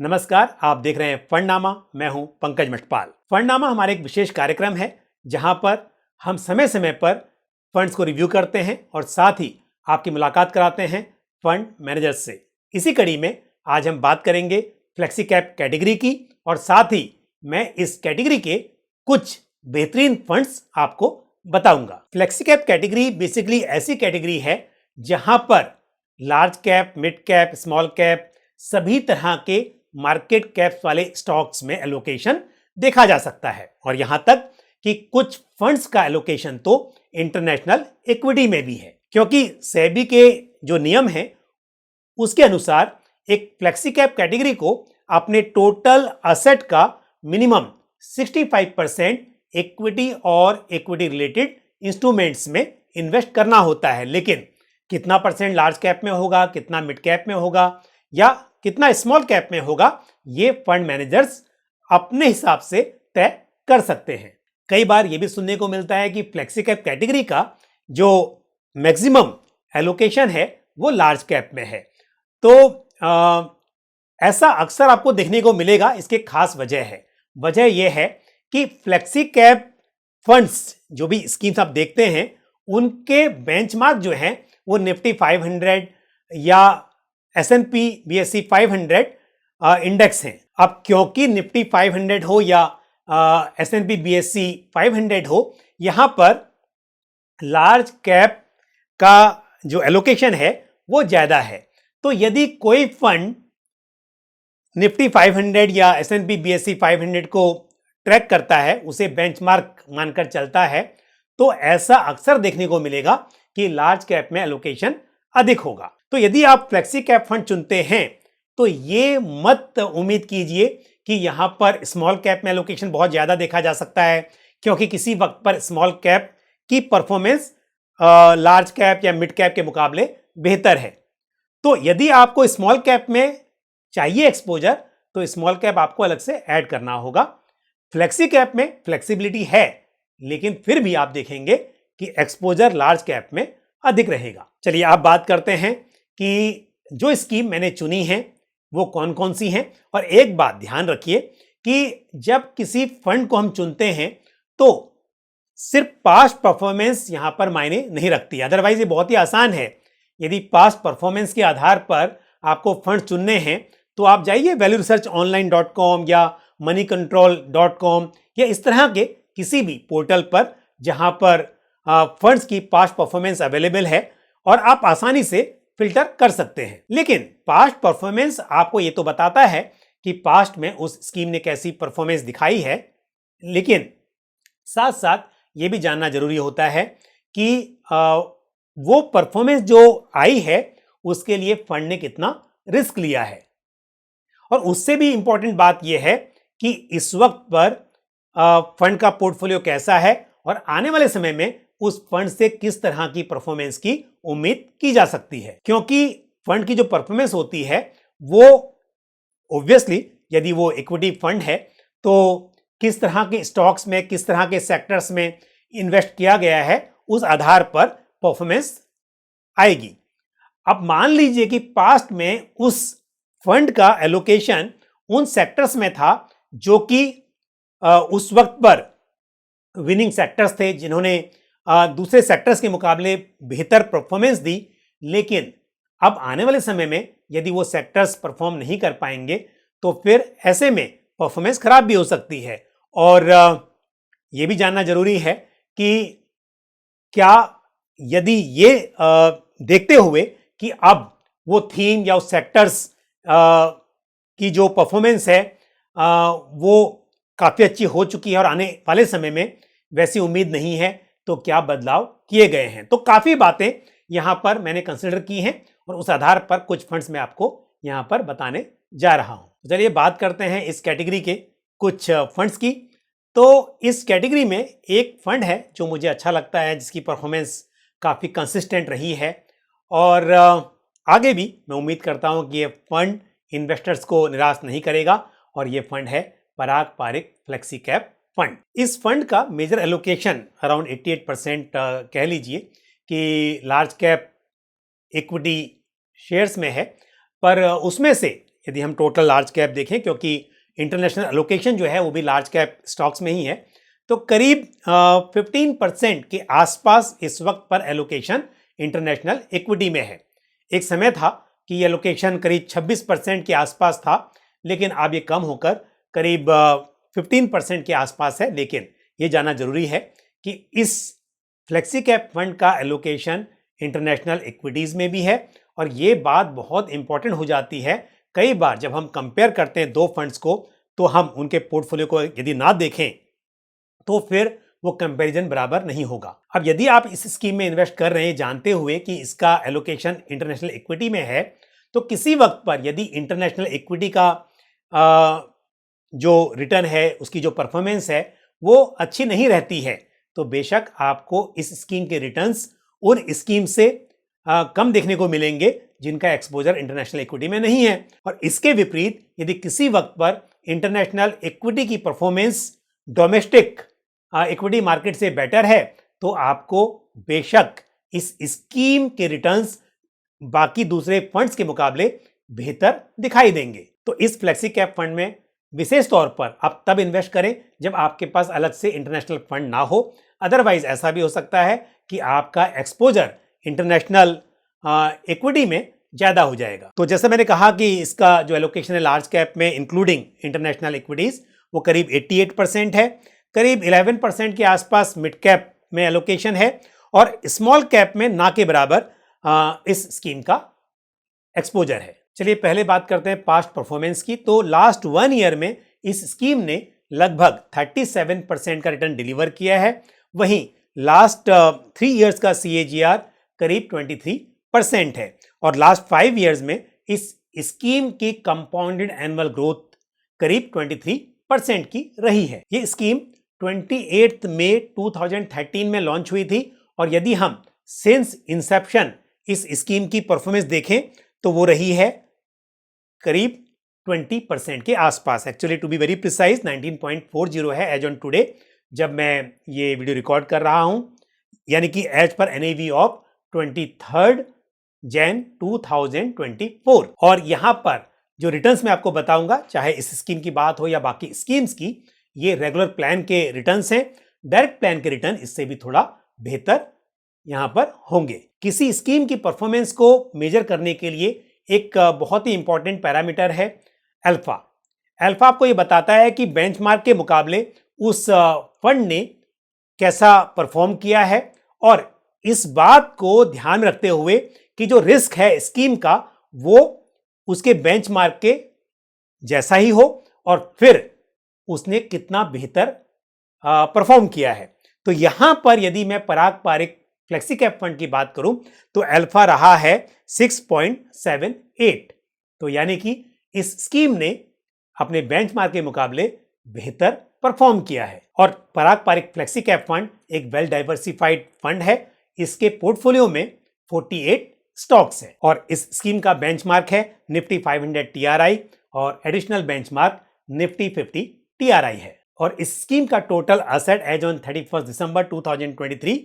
नमस्कार, आप देख रहे हैं फंडनामा। मैं हूं पंकज मष्टपाल। फंडनामा हमारा एक विशेष कार्यक्रम है जहां पर हम समय समय पर फंड्स को रिव्यू करते हैं और साथ ही आपकी मुलाकात कराते हैं फंड मैनेजर्स से। इसी कड़ी में आज हम बात करेंगे फ्लेक्सी कैप कैटेगरी की और साथ ही मैं इस कैटेगरी के कुछ बेहतरीन फंड्स आपको बताऊंगा। फ्लेक्सी कैप कैटेगरी बेसिकली ऐसी कैटेगरी है जहां पर large cap, mid cap, small cap सभी तरह के मार्केट कैप्स वाले स्टॉक्स में एलोकेशन देखा जा सकता है और यहां तक कि कुछ फंड्स का एलोकेशन तो इंटरनेशनल इक्विटी में भी है, क्योंकि सेबी के जो नियम हैं उसके अनुसार एक फ्लेक्सी कैप कैटेगरी को अपने टोटल असेट का मिनिमम 65% इक्विटी और इक्विटी रिलेटेड इंस्ट्रूमेंट्स में इन्वेस्ट करना होता है। लेकिन कितना परसेंट लार्ज कैप में होगा, कितना मिड कैप में होगा या कितना स्मॉल कैप में होगा, ये फंड मैनेजर्स अपने हिसाब से तय कर सकते हैं। कई बार ये भी सुनने को मिलता है कि फ्लेक्सी कैप कैटेगरी का जो मैक्सिमम एलोकेशन है वो लार्ज कैप में है। तो ऐसा अक्सर आपको देखने को मिलेगा। इसके खास वजह है। वजह यह है कि फ्लेक्सी कैप फंड्स जो भी स्कीम्स आप देखते हैं उनके बेंचमार्क जो है वो निफ्टी 500 या S&P BSE 500 इंडेक्स हैं। अब क्योंकि निफ्टी 500 हो या S&P BSE 500 हो, यहां पर लार्ज कैप का जो एलोकेशन है वो ज्यादा है। तो यदि कोई फंड निफ्टी 500 या S&P BSE 500 को ट्रैक करता है, उसे बेंचमार्क मानकर चलता है, तो ऐसा अक्सर देखने को मिलेगा कि लार्ज कैप में एलोकेशन अधिक होगा। तो यदि आप फ्लेक्सी कैप फंड चुनते हैं तो ये मत उम्मीद कीजिए कि यहां पर स्मॉल कैप में एलोकेशन बहुत ज्यादा देखा जा सकता है, क्योंकि किसी वक्त पर स्मॉल कैप की परफॉर्मेंस लार्ज कैप या मिड कैप के मुकाबले बेहतर है। तो यदि आपको स्मॉल कैप में चाहिए एक्सपोजर तो स्मॉल कैप आपको अलग से ऐड करना होगा। फ्लेक्सी कैप में फ्लेक्सिबिलिटी है, लेकिन फिर भी आप देखेंगे कि एक्सपोजर लार्ज कैप में अधिक रहेगा। चलिए आप बात करते हैं कि जो स्कीम मैंने चुनी है वो कौन कौन सी हैं। और एक बात ध्यान रखिए कि जब किसी फंड को हम चुनते हैं तो सिर्फ पास्ट परफॉर्मेंस यहां पर मायने नहीं रखती। अदरवाइज ये बहुत ही आसान है। यदि पास्ट परफॉर्मेंस के आधार पर आपको फंड चुनने हैं तो आप जाइए valueresearchonline.com या moneycontrol.com या इस तरह के किसी भी पोर्टल पर जहां पर फंड्स की पास्ट परफॉर्मेंस अवेलेबल है और आप आसानी से फिल्टर कर सकते हैं। लेकिन पास्ट परफॉर्मेंस आपको ये तो बताता है कि पास्ट में उस स्कीम ने कैसी परफॉर्मेंस दिखाई है, लेकिन साथ साथ ये भी जानना जरूरी होता है कि वो परफॉर्मेंस जो आई है उसके लिए फंड ने कितना रिस्क लिया है। और उससे भी इंपॉर्टेंट बात यह है कि इस वक्त पर फंड का पोर्टफोलियो कैसा है और आने वाले समय में उस फंड से किस तरह की परफॉर्मेंस की उम्मीद की जा सकती है। क्योंकि फंड की जो परफॉर्मेंस होती है वो ऑब्वियसली यदि वो इक्विटी फंड है तो किस तरह के स्टॉक्स में, किस तरह के सेक्टर्स में इन्वेस्ट किया गया है, उस आधार पर परफॉर्मेंस आएगी। अब मान लीजिए कि पास्ट में उस फंड का एलोकेशन उन सेक्टर्स में था जो कि उस वक्त पर विनिंग सेक्टर्स थे, जिन्होंने दूसरे सेक्टर्स के मुकाबले बेहतर परफॉर्मेंस दी, लेकिन अब आने वाले समय में यदि वो सेक्टर्स परफॉर्म नहीं कर पाएंगे तो फिर ऐसे में परफॉर्मेंस खराब भी हो सकती है। और ये भी जानना जरूरी है कि क्या यदि ये देखते हुए कि अब वो थीम या उस सेक्टर्स की जो परफॉर्मेंस है वो काफ़ी अच्छी हो चुकी है और आने वाले समय में वैसी उम्मीद नहीं है, तो क्या बदलाव किए गए हैं। तो काफ़ी बातें यहाँ पर मैंने कंसिडर की हैं और उस आधार पर कुछ फंड्स मैं आपको यहाँ पर बताने जा रहा हूँ। चलिए बात करते हैं इस कैटेगरी के कुछ फंड्स की। तो इस कैटेगरी में एक फंड है जो मुझे अच्छा लगता है, जिसकी परफॉर्मेंस काफ़ी कंसिस्टेंट रही है और आगे भी मैं उम्मीद करता हूँ कि ये फंड इन्वेस्टर्स को निराश नहीं करेगा और ये फंड है पराग पारिक फ्लेक्सी कैप फंड। इस फंड का मेजर एलोकेशन अराउंड 88% कह लीजिए कि लार्ज कैप इक्विटी शेयर्स में है, पर उसमें से यदि हम टोटल लार्ज कैप देखें, क्योंकि इंटरनेशनल एलोकेशन जो है वो भी लार्ज कैप स्टॉक्स में ही है, तो करीब 15% के आसपास इस वक्त पर एलोकेशन इंटरनेशनल इक्विटी में है। एक समय था कि ये एलोकेशन करीब 26% के आसपास था, लेकिन अब ये कम होकर करीब 15% के आसपास है। लेकिन ये जानना जरूरी है कि इस फ्लेक्सी कैप फंड का एलोकेशन इंटरनेशनल इक्विटीज में भी है, और ये बात बहुत इंपॉर्टेंट हो जाती है। कई बार जब हम कंपेयर करते हैं दो फंड्स को, तो हम उनके पोर्टफोलियो को यदि ना देखें तो फिर वो कंपैरिजन बराबर नहीं होगा। अब यदि आप इस स्कीम में इन्वेस्ट कर रहे हैं जानते हुए कि इसका एलोकेशन इंटरनेशनल इक्विटी में है, तो किसी वक्त पर यदि इंटरनेशनल इक्विटी का जो रिटर्न है, उसकी जो परफॉर्मेंस है वो अच्छी नहीं रहती है, तो बेशक आपको इस स्कीम के रिटर्न्स उन स्कीम से कम देखने को मिलेंगे जिनका एक्सपोजर इंटरनेशनल इक्विटी में नहीं है। और इसके विपरीत यदि किसी वक्त पर इंटरनेशनल इक्विटी की परफॉर्मेंस डोमेस्टिक इक्विटी मार्केट से बेटर है, तो आपको बेशक इस स्कीम के रिटर्न्स बाकी दूसरे फंड्स के मुकाबले बेहतर दिखाई देंगे। तो इस फ्लेक्सी कैप फंड में विशेष तौर पर आप तब इन्वेस्ट करें जब आपके पास अलग से इंटरनेशनल फंड ना हो। अदरवाइज ऐसा भी हो सकता है कि आपका एक्सपोजर इंटरनेशनल इक्विटी में ज्यादा हो जाएगा। तो जैसे मैंने कहा कि इसका जो एलोकेशन है लार्ज कैप में इंक्लूडिंग इंटरनेशनल इक्विटीज वो करीब 88% है। करीब 11% के आसपास मिड कैप में एलोकेशन है, और स्मॉल कैप में ना के बराबर इस स्कीम का एक्सपोजर है। चलिए पहले बात करते हैं पास्ट परफॉर्मेंस की। तो लास्ट 1 ईयर में इस स्कीम ने लगभग 37% का रिटर्न डिलीवर किया है। वहीं लास्ट 3 इयर्स का CAGR करीब 23% है, और लास्ट 5 इयर्स में इस स्कीम की कंपाउंडेड एनुअल ग्रोथ करीब 23% की रही है। ये स्कीम 28 मई 2013 में लॉन्च हुई थी, और यदि हम सिंस इंसेप्शन इस स्कीम की परफॉर्मेंस देखें तो वो रही है करीब 20% के आसपास। Actually to be very precise 19.40 है एज ऑन टुडे, जब मैं ये वीडियो रिकॉर्ड कर रहा हूं, यानी कि as per NAV of 23 Jain 2024। और यहां पर जो रिटर्न्स मैं आपको बताऊंगा, चाहे इस स्कीम की बात हो या बाकी स्कीम्स की, ये रेगुलर प्लान के रिटर्न्स हैं। डायरेक्ट प्लान के रिटर्न इससे भी थोड़ा बेहतर यहां पर होंगे। किसी स्कीम की परफॉर्मेंस को मेजर करने के लिए एक बहुत ही इंपॉर्टेंट पैरामीटर है अल्फा। अल्फा आपको ये बताता है कि बेंचमार्क के मुकाबले उस फंड ने कैसा परफॉर्म किया है, और इस बात को ध्यान रखते हुए कि जो रिस्क है स्कीम का वो उसके बेंचमार्क के जैसा ही हो, और फिर उसने कितना बेहतर परफॉर्म किया है। तो यहां पर यदि मैं पराग पारिक फ्लेक्सी कैप फंड की बात करूं तो अल्फा रहा है 6.78। तो यानी कि इस स्कीम ने अपने बेंचमार्क के मुकाबले बेहतर परफॉर्म किया है। और पराग पारिक फ्लेक्सी कैप फंड एक वेल डाइवर्सिफाइड फंड है। इसके पोर्टफोलियो में 48 स्टॉक्स है, और इस स्कीम का बेंचमार्क है निफ्टी 500 TRI, और एडिशनल बेंचमार्क निफ्टी 50 TRI है। और इस स्कीम का टोटल एसेट एज ऑन 31 दिसंबर 2023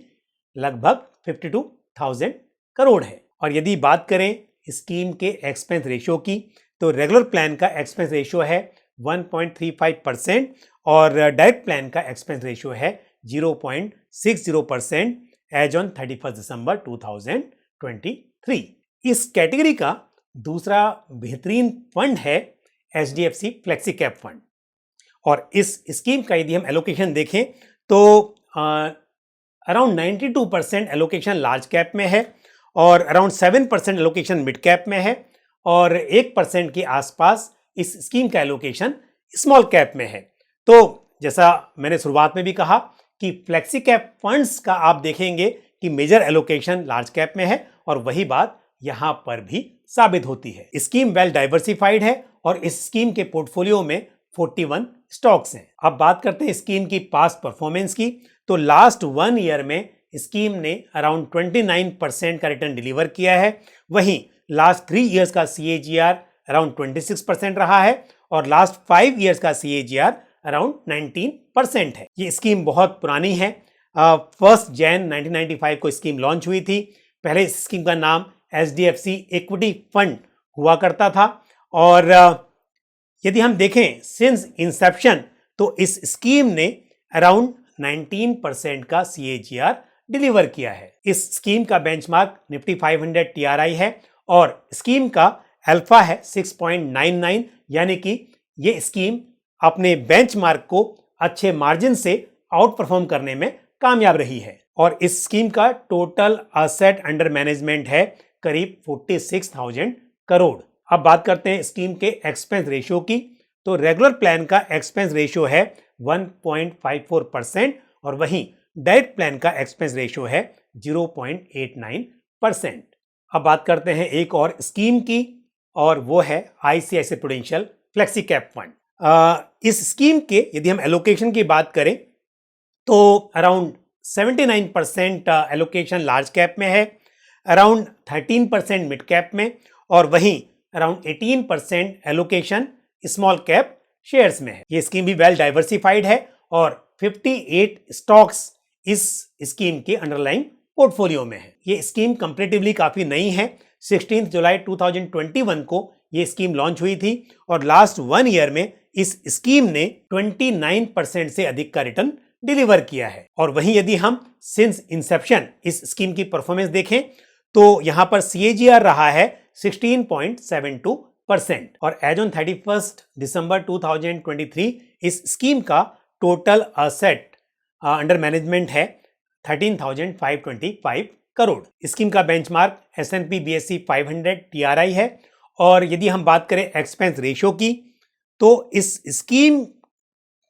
लगभग 52,000 करोड़ है। और यदि बात करें स्कीम के एक्सपेंस रेशियो की, तो रेगुलर प्लान का एक्सपेंस रेशियो है 1.35%, और डायरेक्ट प्लान का एक्सपेंस रेशियो है 0.60% एज ऑन 31 दिसंबर 2023। इस कैटेगरी का दूसरा बेहतरीन फंड है HDFC फ्लेक्सी कैप फंड। और इस स्कीम का यदि हम एलोकेशन देखें तो अराउंड 92% एलोकेशन लार्ज कैप में है, और अराउंड 7% एलोकेशन मिड कैप में है, और 1% के आसपास इस स्कीम का एलोकेशन स्मॉल कैप में है। तो जैसा मैंने शुरुआत में भी कहा कि फ्लेक्सी कैप फंड्स का आप देखेंगे कि मेजर एलोकेशन लार्ज कैप में है, और वही बात यहां पर भी साबित होती है। स्कीम वेल डाइवर्सिफाइड है, और इस स्कीम के पोर्टफोलियो में 41 स्टॉक्स हैं। अब बात करते हैं स्कीम की पास्ट परफॉर्मेंस की। तो लास्ट 1 ईयर में स्कीम ने अराउंड 29% का रिटर्न डिलीवर किया है। वहीं लास्ट 3 इयर्स का CAGR अराउंड 26% रहा है, और लास्ट 5 इयर्स का CAGR अराउंड 19% है। ये स्कीम बहुत पुरानी है। 1 जैन 1995 को स्कीम लॉन्च हुई थी। पहले इस स्कीम का नाम HDFC इक्विटी फंड हुआ करता था, और यदि हम देखें सिंस इंसेप्शन तो इस स्कीम ने अराउंड 19% का CAGR डिलीवर किया है। इस स्कीम का बेंचमार्क निफ्टी 500 TRI है और स्कीम का अल्फा है 6.99, यानी कि ये स्कीम अपने बेंचमार्क को अच्छे मार्जिन से आउट परफॉर्म करने में कामयाब रही है। और इस स्कीम का टोटल असेट अंडर मैनेजमेंट है करीब 46,000 करोड़। अब बात करते हैं स्कीम के एक्सपेंस रेशियो की। तो रेगुलर प्लान का एक्सपेंस रेशियो है 1.54% और वहीं डायरेक्ट प्लान का एक्सपेंस रेशियो है 0.89%। अब बात करते हैं एक और स्कीम की और वो है ICICI prudential flexi cap fund. इस स्कीम के यदि हम एलोकेशन की बात करें तो अराउंड 79% एलोकेशन लार्ज कैप में है, अराउंड 13% मिड कैप में और वहीं around 18% allocation small cap shares में है। ये स्कीम भी वेल डाइवर्सिफाइड है और 58 स्टॉक्स इस स्कीम के अंडरलाइंग पोर्टफोलियो में है। ये स्कीम कंपैरेटिवली काफी नई है। 16 जुलाई 2021 को ये स्कीम लॉन्च हुई थी और लास्ट 1 ईयर में इस स्कीम ने 29% से अधिक का रिटर्न डिलीवर किया है। और वहीं यदि हम सिंस इंसेप्शन इस स्कीम की परफॉर्मेंस देखें तो यहां पर CAGR रहा है 16.72% और एज ऑन 31 दिसंबर 2023 इस स्कीम का टोटल असेट अंडर मैनेजमेंट है 13,525 करोड़। स्कीम का बेंचमार्क S&P BSE 500 TRI है। और यदि हम बात करें एक्सपेंस रेशियो की तो इस स्कीम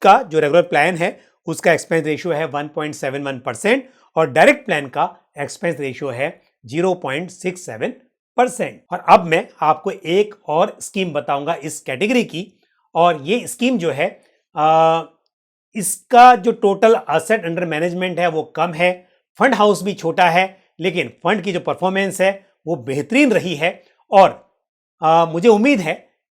का जो रेगुलर प्लान है उसका एक्सपेंस रेशियो है 1.71% और डायरेक्ट प्लान का एक्सपेंस रेशियो है 0.67%। और अब मैं आपको एक और स्कीम बताऊंगा इस कैटेगरी की और ये स्कीम जो है इसका जो टोटल असेट अंडर मैनेजमेंट है वो कम है, फंड हाउस भी छोटा है, लेकिन फंड की जो परफॉर्मेंस है वो बेहतरीन रही है और मुझे उम्मीद है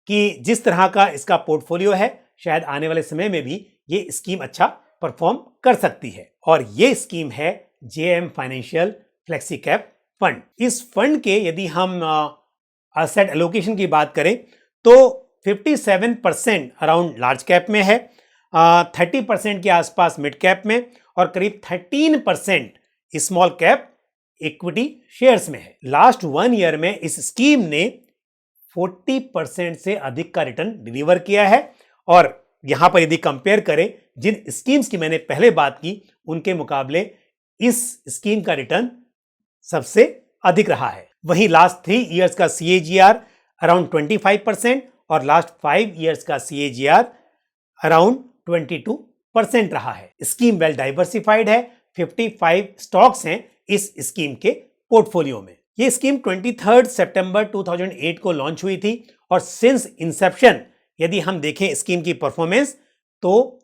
कि जिस तरह का इसका पोर्टफोलियो है शायद आने वाले समय में भी ये स्कीम अच्छा परफॉर्म कर सकती है। और ये स्कीम है JM financial flexi cap fund. इस फंड के यदि हम असेट एलोकेशन की बात करें तो 57% अराउंड लार्ज कैप में है, 30% के आसपास मिड कैप में और करीब 13% स्मॉल कैप इक्विटी शेयर्स में है। लास्ट 1 ईयर में इस स्कीम ने 40% से अधिक का रिटर्न डिलीवर किया है और यहां पर यदि कंपेयर करें जिन स्कीम्स की मैंने पहले बात की उनके मुकाबले इस स्कीम का रिटर्न सबसे अधिक रहा है। वहीं लास्ट 3 इयर्स का CAGR अराउंड 25% और लास्ट 5 इयर्स का CAGR अराउंड 22% रहा है। स्कीम वेल डाइवर्सिफाइड है, 55 स्टॉक्स हैं इस स्कीम के पोर्टफोलियो में। ये स्कीम 23 सितंबर 2008 को लॉन्च हुई थी और सिंस इंसेप्शन यदि हम देखें स्कीम की परफॉर्मेंस तो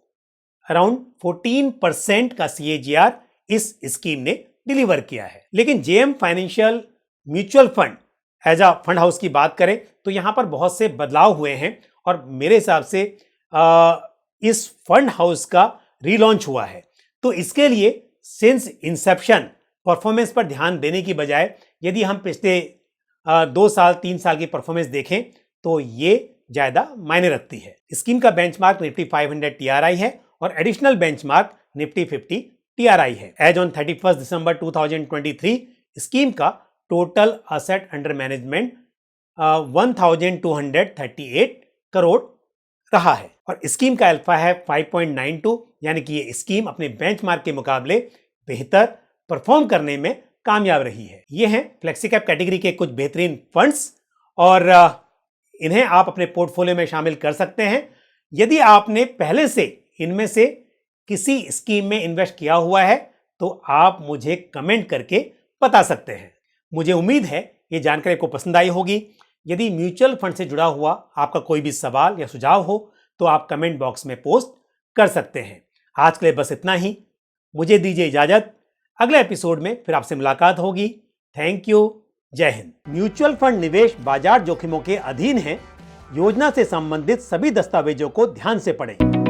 अराउंड 14% का CAGR इस स्कीम ने डिलीवर किया है। लेकिन JM financial mutual fund as a fund house की बात करें तो यहां पर बहुत से बदलाव हुए हैं और मेरे हिसाब से इस फंड हाउस का रीलॉन्च हुआ है। तो इसके लिए सिंस इंसेप्शन परफॉर्मेंस पर ध्यान देने की बजाय यदि हम पिछले 2 साल 3 साल की परफॉर्मेंस देखें तो ये ज्यादा मायने रखती है। स्कीम का बेंचमार्क निफ्टी 500 TRI है और एडिशनल बेंचमार्क निफ्टी 50 TRI है। एज ऑन 31 दिसंबर 2023 स्कीम का total asset under management 1,238 crore रहा है और स्कीम का अल्फा है 5.92, यानी कि ये स्कीम अपने बेंचमार्क के मुकाबले बेहतर परफॉर्म करने में कामयाब रही है। ये हैं फ्लेक्सी कैप कैटेगरी के कुछ बेहतरीन फंड्स और इन्हें आप अपने पोर्टफोलियो में शामिल कर सकते हैं। यदि आपने पहले से इनमें से किसी स्कीम में इन्वेस्ट किया हुआ है तो आप मुझे कमेंट करके बता सकते हैं। मुझे उम्मीद है ये जानकारी को पसंद आई होगी। यदि म्यूचुअल फंड से जुड़ा हुआ आपका कोई भी सवाल या सुझाव हो तो आप कमेंट बॉक्स में पोस्ट कर सकते हैं। आज के लिए बस इतना ही, मुझे दीजिए इजाजत। अगले एपिसोड में फिर आपसे मुलाकात होगी। थैंक यू, जय हिंद। म्यूचुअल फंड निवेश बाजार जोखिमों के अधीन है। योजना से संबंधित सभी दस्तावेजों को ध्यान से पढ़ें।